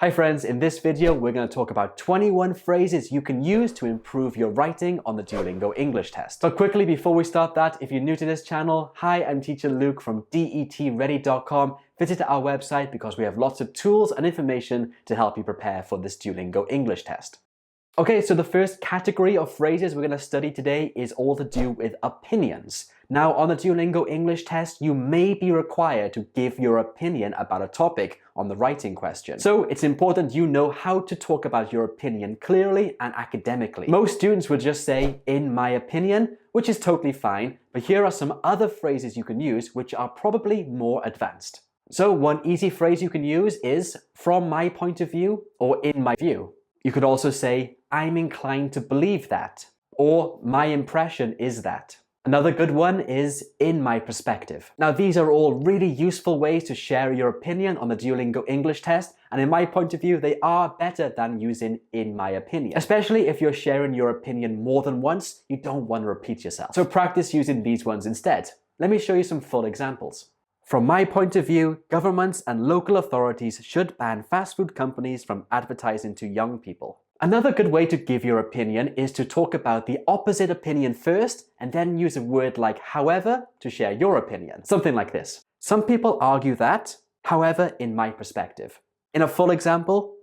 Hi friends, in this video we're going to talk about 21 phrases you can use to improve your writing on the Duolingo English test. But quickly before we start that, if you're new to this channel, hi, I'm teacher Luke from DETready.com. Visit our website because we have lots of tools and information to help you prepare for this Duolingo English test. Okay, so the first category of phrases we're going to study today is all to do with opinions. Now, on the Duolingo English test, you may be required to give your opinion about a topic on the writing question. So it's important you know how to talk about your opinion clearly and academically. Most students would just say, in my opinion, which is totally fine, but here are some other phrases you can use which are probably more advanced. So one easy phrase you can use is, from my point of view, or in my view. You could also say, I'm inclined to believe that, or my impression is that. Another good one is, in my perspective. Now, these are all really useful ways to share your opinion on the Duolingo English test, and in my point of view, they are better than using in my opinion. Especially if you're sharing your opinion more than once, you don't want to repeat yourself. So practice using these ones instead. Let me show you some full examples. From my point of view, governments and local authorities should ban fast food companies from advertising to young people. Another good way to give your opinion is to talk about the opposite opinion first and then use a word like however to share your opinion. Something like this. Some people argue that, however, in my perspective. In a full example,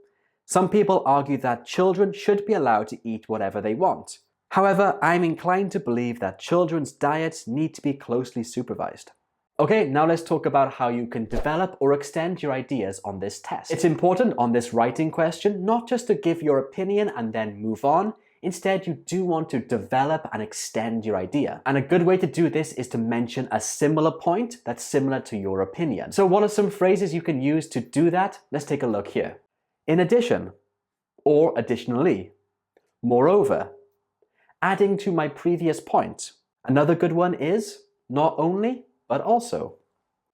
some people argue that children should be allowed to eat whatever they want. However, I'm inclined to believe that children's diets need to be closely supervised. Okay, now let's talk about how you can develop or extend your ideas on this test. It's important on this writing question not just to give your opinion and then move on. Instead, you do want to develop and extend your idea. And a good way to do this is to mention a similar point that's similar to your opinion. So what are some phrases you can use to do that? Let's take a look here. In addition, or additionally. Moreover, adding to my previous point. Another good one is not only, but also.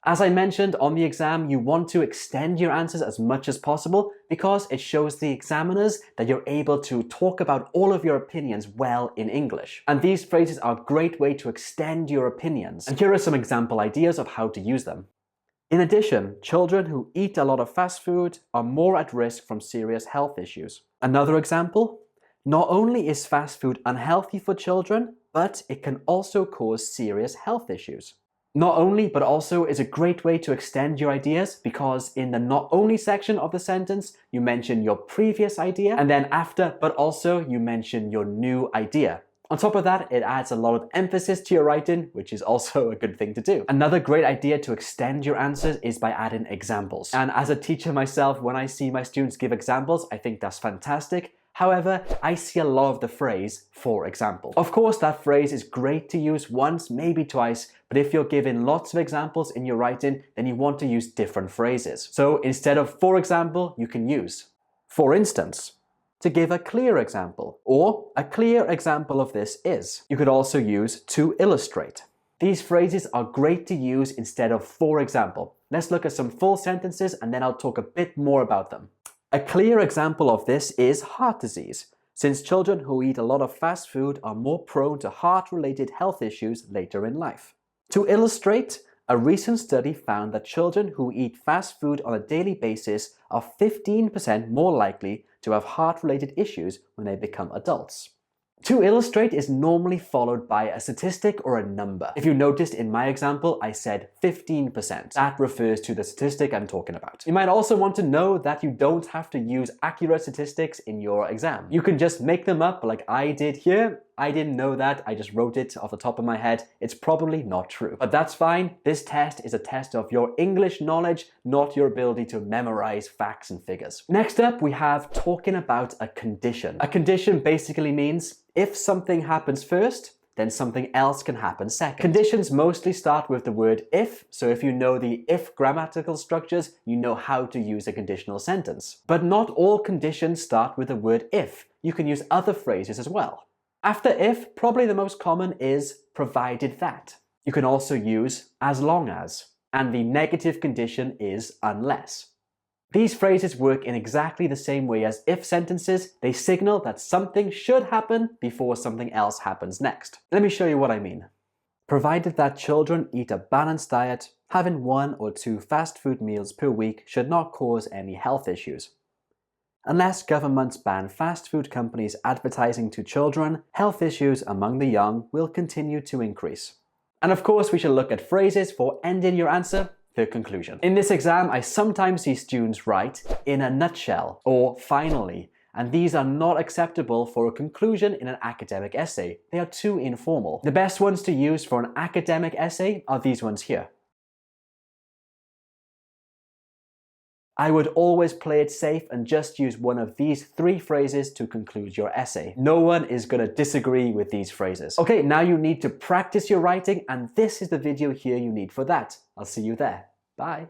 As I mentioned on the exam, you want to extend your answers as much as possible because it shows the examiners that you're able to talk about all of your opinions well in English. And these phrases are a great way to extend your opinions. And here are some example ideas of how to use them. In addition, children who eat a lot of fast food are more at risk from serious health issues. Another example, not only is fast food unhealthy for children, but it can also cause serious health issues. Not only, but also is a great way to extend your ideas because in the not only section of the sentence, you mention your previous idea, and then after, but also, you mention your new idea. On top of that, it adds a lot of emphasis to your writing, which is also a good thing to do. Another great idea to extend your answers is by adding examples. And as a teacher myself, when I see my students give examples, I think that's fantastic. However, I see a lot of the phrase, for example. Of course, that phrase is great to use once, maybe twice, but if you're given lots of examples in your writing, then you want to use different phrases. So instead of for example, you can use for instance, to give a clear example, or a clear example of this is. You could also use to illustrate. These phrases are great to use instead of for example. Let's look at some full sentences and then I'll talk a bit more about them. A clear example of this is heart disease, since children who eat a lot of fast food are more prone to heart-related health issues later in life. To illustrate, a recent study found that children who eat fast food on a daily basis are 15% more likely to have heart-related issues when they become adults. To illustrate is normally followed by a statistic or a number. If you noticed in my example, I said 15%. That refers to the statistic I'm talking about. You might also want to know that you don't have to use accurate statistics in your exam. You can just make them up like I did here. I didn't know that, I just wrote it off the top of my head. It's probably not true. But that's fine. This test is a test of your English knowledge, not your ability to memorize facts and figures. Next up, we have talking about a condition. A condition basically means if something happens first, then something else can happen second. Conditions mostly start with the word if, so if you know the if grammatical structures, you know how to use a conditional sentence. But not all conditions start with the word if. You can use other phrases as well. After if, probably the most common is provided that. You can also use as long as, and the negative condition is unless. These phrases work in exactly the same way as if sentences. They signal that something should happen before something else happens next. Let me show you what I mean. Provided that children eat a balanced diet, having 1 or 2 fast food meals per week should not cause any health issues. Unless governments ban fast food companies advertising to children, health issues among the young will continue to increase. And of course, we should look at phrases for ending your answer, the conclusion. In this exam, I sometimes see students write "in a nutshell" or "finally," and these are not acceptable for a conclusion in an academic essay. They are too informal. The best ones to use for an academic essay are these ones here. I would always play it safe and just use one of these 3 phrases to conclude your essay. No one is going to disagree with these phrases. Okay, now you need to practice your writing, and this is the video here you need for that. I'll see you there. Bye.